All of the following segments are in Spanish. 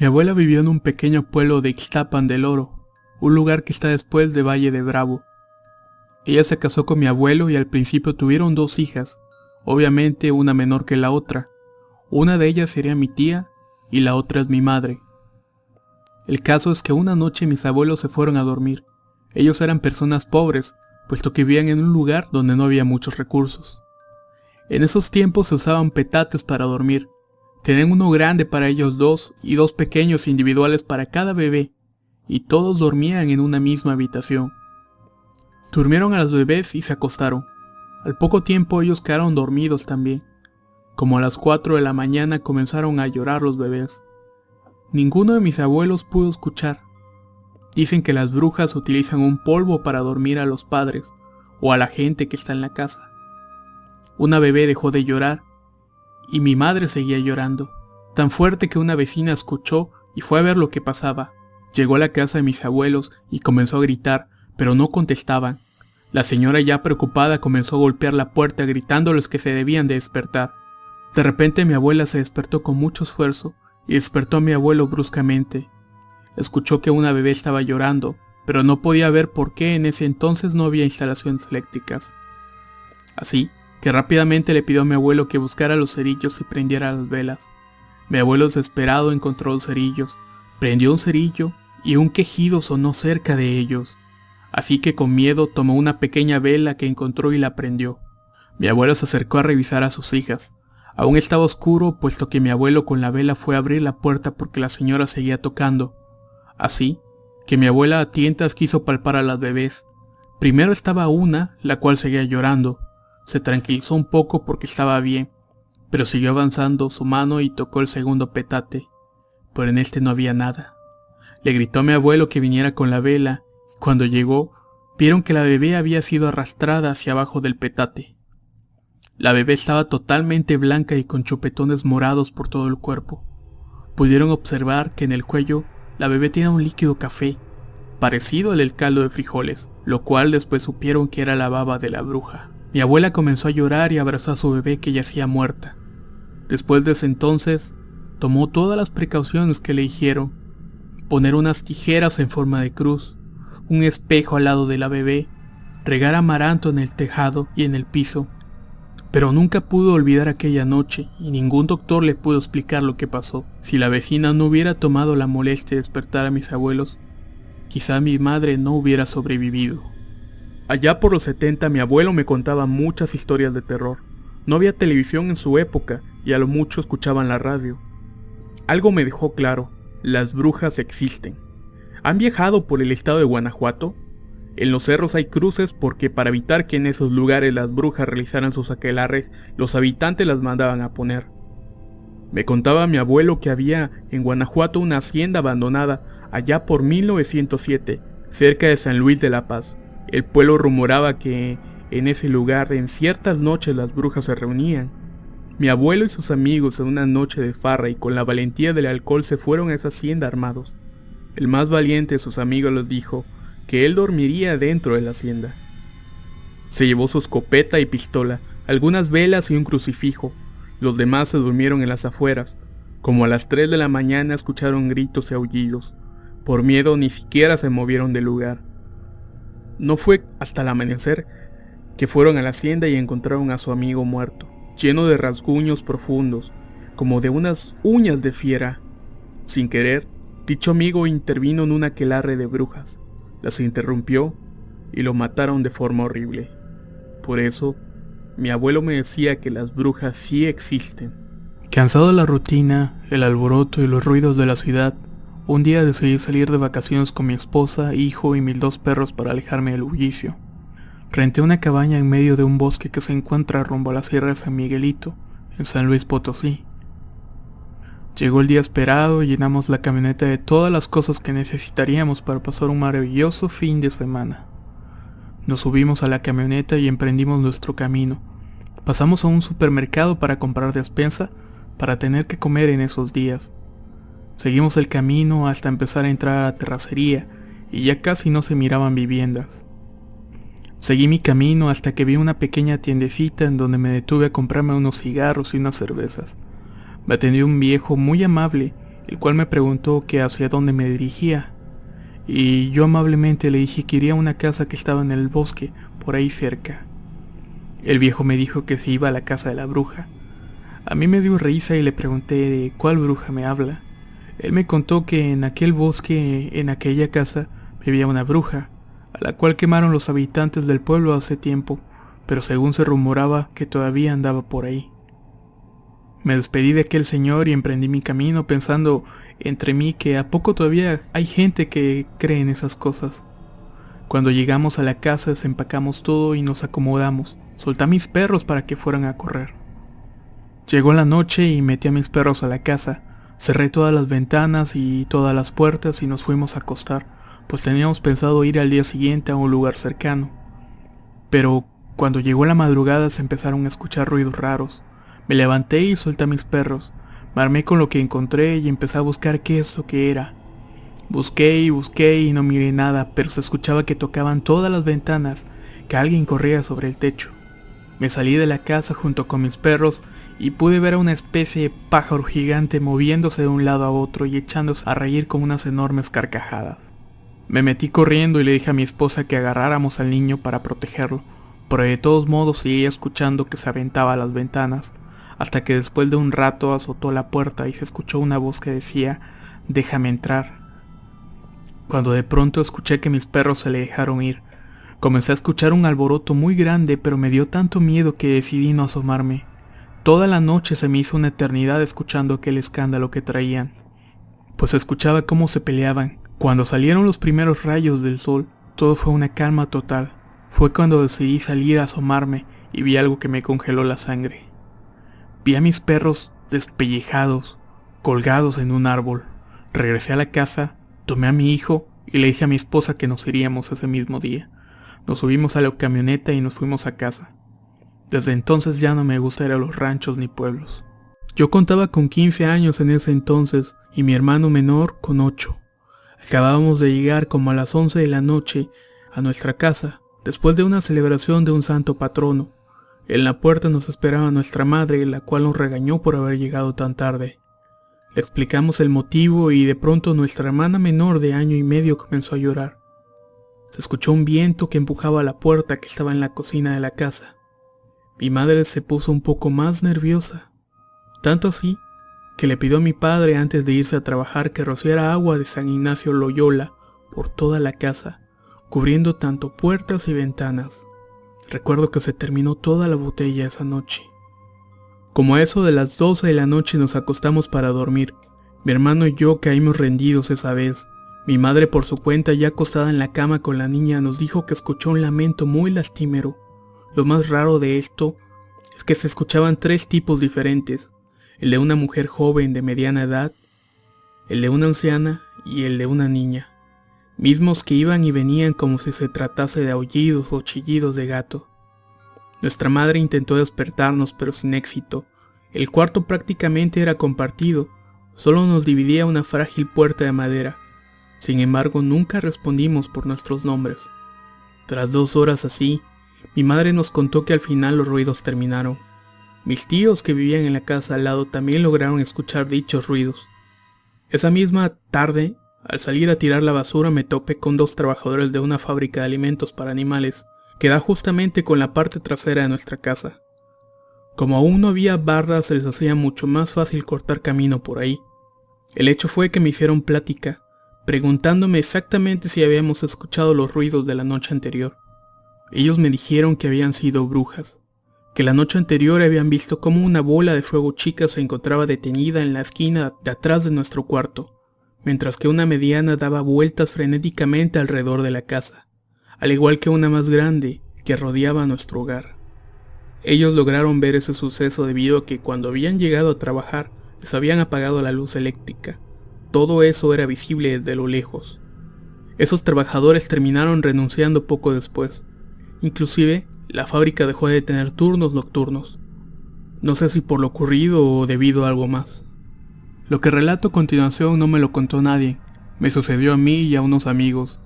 Mi abuela vivió en un pequeño pueblo de Ixtapan del Oro, un lugar que está después de Valle de Bravo. Ella se casó con mi abuelo y al principio tuvieron 2 hijas, obviamente una menor que la otra. Una de ellas sería mi tía y la otra es mi madre. El caso es que una noche mis abuelos se fueron a dormir. Ellos eran personas pobres, puesto que vivían en un lugar donde no había muchos recursos. En esos tiempos se usaban petates para dormir. Tenían uno grande para ellos 2 y 2 pequeños individuales para cada bebé, y todos dormían en una misma habitación. Durmieron a los bebés y se acostaron. Al poco tiempo ellos quedaron dormidos también. Como a las 4 de la mañana comenzaron a llorar los bebés. Ninguno de mis abuelos pudo escuchar. Dicen que las brujas utilizan un polvo para dormir a los padres o a la gente que está en la casa. Una bebé dejó de llorar y mi madre seguía llorando, tan fuerte que una vecina escuchó y fue a ver lo que pasaba. Llegó a la casa de mis abuelos y comenzó a gritar, pero no contestaban. La señora, ya preocupada, comenzó a golpear la puerta gritándoles que se debían de despertar. De repente mi abuela se despertó con mucho esfuerzo y despertó a mi abuelo bruscamente. Escuchó que una bebé estaba llorando, pero no podía ver por qué en ese entonces no había instalaciones eléctricas. Así que rápidamente le pidió a mi abuelo que buscara los cerillos y prendiera las velas. Mi abuelo, desesperado, encontró los cerillos, prendió un cerillo y un quejido sonó cerca de ellos. Así que con miedo tomó una pequeña vela que encontró y la prendió. Mi abuelo se acercó a revisar a sus hijas. Aún estaba oscuro, puesto que mi abuelo con la vela fue a abrir la puerta porque la señora seguía tocando. Así que mi abuela a tientas quiso palpar a las bebés. Primero estaba una, la cual seguía llorando. Se tranquilizó un poco porque estaba bien, pero siguió avanzando su mano y tocó el segundo petate, pero en este no había nada. Le gritó a mi abuelo que viniera con la vela, y cuando llegó, vieron que la bebé había sido arrastrada hacia abajo del petate. La bebé estaba totalmente blanca y con chupetones morados por todo el cuerpo. Pudieron observar que en el cuello la bebé tenía un líquido café, parecido al del caldo de frijoles, lo cual después supieron que era la baba de la bruja. Mi abuela comenzó a llorar y abrazó a su bebé que yacía muerta. Después de ese entonces, tomó todas las precauciones que le dijeron: poner unas tijeras en forma de cruz, un espejo al lado de la bebé, regar amaranto en el tejado y en el piso. Pero nunca pudo olvidar aquella noche y ningún doctor le pudo explicar lo que pasó. Si la vecina no hubiera tomado la molestia de despertar a mis abuelos, quizá mi madre no hubiera sobrevivido. Allá por los 70 mi abuelo me contaba muchas historias de terror. No había televisión en su época y a lo mucho escuchaban la radio. Algo me dejó claro: las brujas existen. ¿Han viajado por el estado de Guanajuato? En los cerros hay cruces porque para evitar que en esos lugares las brujas realizaran sus aquelarres, los habitantes las mandaban a poner. Me contaba mi abuelo que había en Guanajuato una hacienda abandonada allá por 1907, cerca de San Luis de la Paz. El pueblo rumoraba que en ese lugar en ciertas noches las brujas se reunían. Mi abuelo y sus amigos en una noche de farra y con la valentía del alcohol se fueron a esa hacienda armados. El más valiente de sus amigos les dijo que él dormiría dentro de la hacienda. Se llevó su escopeta y pistola, algunas velas y un crucifijo. Los demás se durmieron en las afueras. Como a las 3 de la mañana escucharon gritos y aullidos. Por miedo ni siquiera se movieron del lugar. No fue hasta el amanecer que fueron a la hacienda y encontraron a su amigo muerto, lleno de rasguños profundos, como de unas uñas de fiera. Sin querer, dicho amigo intervino en un aquelarre de brujas, las interrumpió y lo mataron de forma horrible. Por eso, mi abuelo me decía que las brujas sí existen. Cansado de la rutina, el alboroto y los ruidos de la ciudad, un día decidí salir de vacaciones con mi esposa, hijo y mis 2 perros para alejarme del bullicio. Renté una cabaña en medio de un bosque que se encuentra rumbo a la Sierra de San Miguelito, en San Luis Potosí. Llegó el día esperado y llenamos la camioneta de todas las cosas que necesitaríamos para pasar un maravilloso fin de semana. Nos subimos a la camioneta y emprendimos nuestro camino. Pasamos a un supermercado para comprar despensa para tener que comer en esos días. Seguimos el camino hasta empezar a entrar a la terracería y ya casi no se miraban viviendas. Seguí mi camino hasta que vi una pequeña tiendecita en donde me detuve a comprarme unos cigarros y unas cervezas. Me atendió un viejo muy amable el cual me preguntó que hacia dónde me dirigía, y yo amablemente le dije que iría a una casa que estaba en el bosque, por ahí cerca. El viejo me dijo que se iba a la casa de la bruja. A mí me dio risa y le pregunté de cuál bruja me habla. Él me contó que en aquel bosque, en aquella casa, vivía una bruja, a la cual quemaron los habitantes del pueblo hace tiempo, pero según se rumoraba que todavía andaba por ahí. Me despedí de aquel señor y emprendí mi camino pensando entre mí que a poco todavía hay gente que cree en esas cosas. Cuando llegamos a la casa desempacamos todo y nos acomodamos. Solté a mis perros para que fueran a correr. Llegó la noche y metí a mis perros a la casa. Cerré todas las ventanas y todas las puertas y nos fuimos a acostar, pues teníamos pensado ir al día siguiente a un lugar cercano. Pero cuando llegó la madrugada se empezaron a escuchar ruidos raros. Me levanté y solté a mis perros. Me armé con lo que encontré y empecé a buscar qué es lo que era. Busqué y no miré nada, pero se escuchaba que tocaban todas las ventanas, que alguien corría sobre el techo. Me salí de la casa junto con mis perros y pude ver a una especie de pájaro gigante moviéndose de un lado a otro y echándose a reír con unas enormes carcajadas. Me metí corriendo y le dije a mi esposa que agarráramos al niño para protegerlo, pero de todos modos seguía escuchando que se aventaba a las ventanas, hasta que después de un rato azotó la puerta y se escuchó una voz que decía: «Déjame entrar». Cuando de pronto escuché que mis perros se le dejaron ir, comencé a escuchar un alboroto muy grande, pero me dio tanto miedo que decidí no asomarme. Toda la noche se me hizo una eternidad escuchando aquel escándalo que traían, pues escuchaba cómo se peleaban. Cuando salieron los primeros rayos del sol, todo fue una calma total. Fue cuando decidí salir a asomarme y vi algo que me congeló la sangre. Vi a mis perros despellejados, colgados en un árbol. Regresé a la casa, tomé a mi hijo y le dije a mi esposa que nos iríamos ese mismo día. Nos subimos a la camioneta y nos fuimos a casa. Desde entonces ya no me gusta ir a los ranchos ni pueblos. Yo contaba con 15 años en ese entonces y mi hermano menor con 8. Acabábamos de llegar como a las 11 de la noche a nuestra casa, después de una celebración de un santo patrono. En la puerta nos esperaba nuestra madre, la cual nos regañó por haber llegado tan tarde. Le explicamos el motivo y de pronto nuestra hermana menor de 1 año y medio comenzó a llorar. Se escuchó un viento que empujaba la puerta que estaba en la cocina de la casa. Mi madre se puso un poco más nerviosa, tanto así que le pidió a mi padre antes de irse a trabajar que rociara agua de San Ignacio Loyola por toda la casa, cubriendo tanto puertas y ventanas. Recuerdo que se terminó toda la botella esa noche. Como a eso de las 12 de la noche nos acostamos para dormir. Mi hermano y yo caímos rendidos esa vez. Mi madre por su cuenta, ya acostada en la cama con la niña, nos dijo que escuchó un lamento muy lastimero. Lo más raro de esto es que se escuchaban 3 tipos diferentes: el de una mujer joven de mediana edad, el de una anciana y el de una niña, mismos que iban y venían como si se tratase de aullidos o chillidos de gato. Nuestra madre intentó despertarnos, pero sin éxito. El cuarto prácticamente era compartido, solo nos dividía una frágil puerta de madera. Sin embargo, nunca respondimos por nuestros nombres. Tras 2 horas así, mi madre nos contó que al final los ruidos terminaron. Mis tíos que vivían en la casa al lado también lograron escuchar dichos ruidos. Esa misma tarde, al salir a tirar la basura, me topé con 2 trabajadores de una fábrica de alimentos para animales, que da justamente con la parte trasera de nuestra casa. Como aún no había bardas, se les hacía mucho más fácil cortar camino por ahí. El hecho fue que me hicieron plática, preguntándome exactamente si habíamos escuchado los ruidos de la noche anterior. Ellos me dijeron que habían sido brujas, que la noche anterior habían visto cómo una bola de fuego chica se encontraba detenida en la esquina de atrás de nuestro cuarto, mientras que una mediana daba vueltas frenéticamente alrededor de la casa, al igual que una más grande que rodeaba nuestro hogar. Ellos lograron ver ese suceso debido a que cuando habían llegado a trabajar les habían apagado la luz eléctrica. Todo eso era visible desde lo lejos. Esos trabajadores terminaron renunciando poco después. Inclusive, la fábrica dejó de tener turnos nocturnos. No sé si por lo ocurrido o debido a algo más. Lo que relato a continuación no me lo contó nadie. Me sucedió a mí y a unos amigos.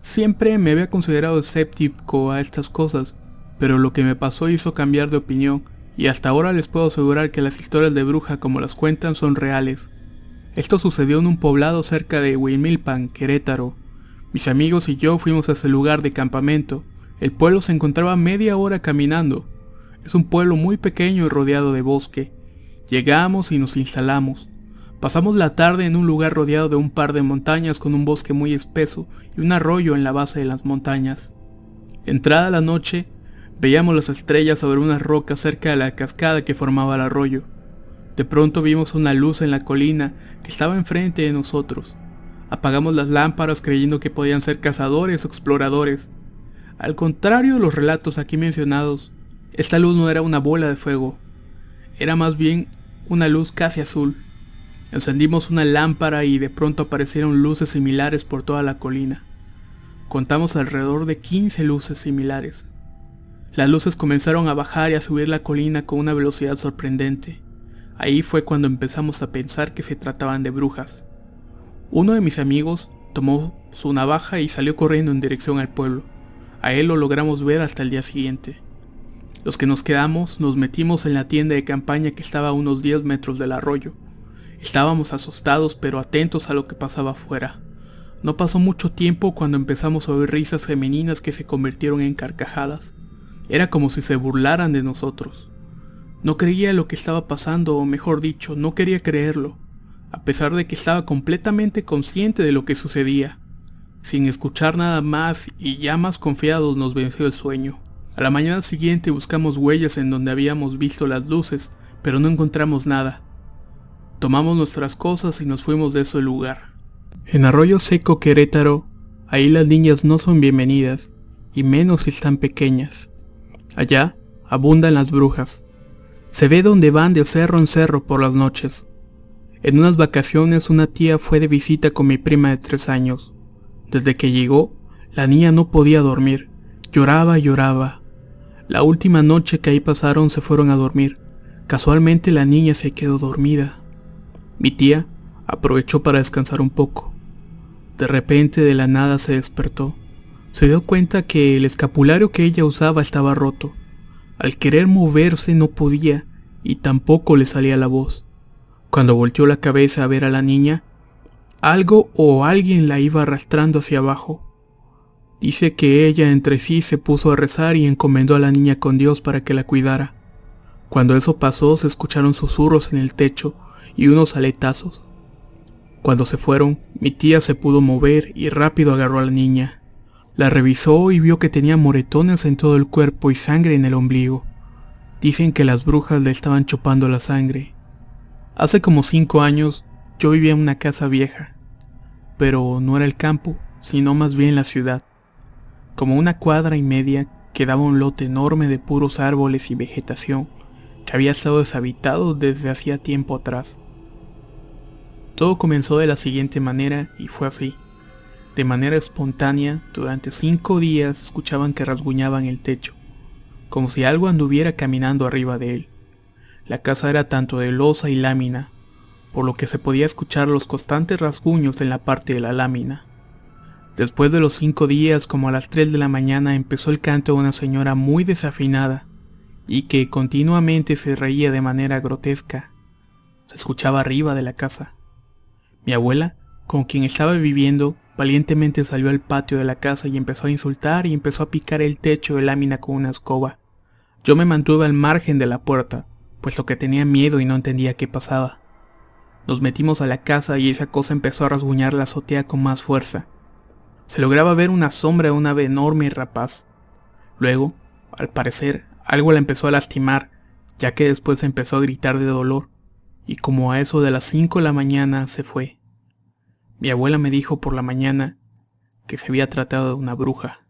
Siempre me había considerado escéptico a estas cosas, pero lo que me pasó hizo cambiar de opinión, y hasta ahora les puedo asegurar que las historias de bruja como las cuentan son reales. Esto sucedió en un poblado cerca de Huimilpan, Querétaro. Mis amigos y yo fuimos a ese lugar de campamento. El pueblo se encontraba a media hora caminando. Es un pueblo muy pequeño y rodeado de bosque. Llegamos y nos instalamos. Pasamos la tarde en un lugar rodeado de un par de montañas con un bosque muy espeso y un arroyo en la base de las montañas. Entrada la noche, veíamos las estrellas sobre unas rocas cerca de la cascada que formaba el arroyo. De pronto vimos una luz en la colina que estaba enfrente de nosotros. Apagamos las lámparas creyendo que podían ser cazadores o exploradores. Al contrario de los relatos aquí mencionados, esta luz no era una bola de fuego, era más bien una luz casi azul. Encendimos una lámpara y de pronto aparecieron luces similares por toda la colina. Contamos alrededor de 15 luces similares. Las luces comenzaron a bajar y a subir la colina con una velocidad sorprendente. Ahí fue cuando empezamos a pensar que se trataban de brujas. Uno de mis amigos tomó su navaja y salió corriendo en dirección al pueblo. A él lo logramos ver hasta el día siguiente. Los que nos quedamos nos metimos en la tienda de campaña que estaba a unos 10 metros del arroyo. Estábamos asustados pero atentos a lo que pasaba afuera. No pasó mucho tiempo cuando empezamos a oír risas femeninas que se convirtieron en carcajadas. Era como si se burlaran de nosotros. No creía lo que estaba pasando, o mejor dicho, no quería creerlo, a pesar de que estaba completamente consciente de lo que sucedía. Sin escuchar nada más y ya más confiados nos venció el sueño. A la mañana siguiente buscamos huellas en donde habíamos visto las luces, pero no encontramos nada. Tomamos nuestras cosas y nos fuimos de ese lugar. En Arroyo Seco, Querétaro, ahí las niñas no son bienvenidas, y menos si están pequeñas. Allá abundan las brujas. Se ve donde van de cerro en cerro por las noches. En unas vacaciones una tía fue de visita con mi prima de 3 años. Desde que llegó, la niña no podía dormir, lloraba y lloraba. La última noche que ahí pasaron se fueron a dormir. Casualmente la niña se quedó dormida. Mi tía aprovechó para descansar un poco. De repente de la nada se despertó. Se dio cuenta que el escapulario que ella usaba estaba roto. Al querer moverse no podía y tampoco le salía la voz. Cuando volteó la cabeza a ver a la niña, algo o alguien la iba arrastrando hacia abajo. Dice que ella entre sí se puso a rezar y encomendó a la niña con Dios para que la cuidara. Cuando eso pasó se escucharon susurros en el techo y unos aletazos. Cuando se fueron, mi tía se pudo mover y rápido agarró a la niña. La revisó y vio que tenía moretones en todo el cuerpo y sangre en el ombligo. Dicen que las brujas le estaban chupando la sangre. Hace como 5 años yo vivía en una casa vieja, pero no era el campo, sino más bien la ciudad. Como 1,5 cuadras quedaba un lote enorme de puros árboles y vegetación que había estado deshabitado desde hacía tiempo atrás. Todo comenzó de la siguiente manera y fue así. De manera espontánea, durante 5 días escuchaban que rasguñaban el techo, como si algo anduviera caminando arriba de él. La casa era tanto de losa y lámina, por lo que se podía escuchar los constantes rasguños en la parte de la lámina. Después de los 5 días, como a las 3 de la mañana, empezó el canto de una señora muy desafinada, y que continuamente se reía de manera grotesca. Se escuchaba arriba de la casa. Mi abuela, con quien estaba viviendo, valientemente salió al patio de la casa y empezó a insultar y empezó a picar el techo de lámina con una escoba. Yo me mantuve al margen de la puerta, puesto que tenía miedo y no entendía qué pasaba. Nos metimos a la casa y esa cosa empezó a rasguñar la azotea con más fuerza. Se lograba ver una sombra de un ave enorme y rapaz. Luego, al parecer, algo la empezó a lastimar, ya que después empezó a gritar de dolor, y como a eso de las 5 de la mañana se fue. Mi abuela me dijo por la mañana que se había tratado de una bruja.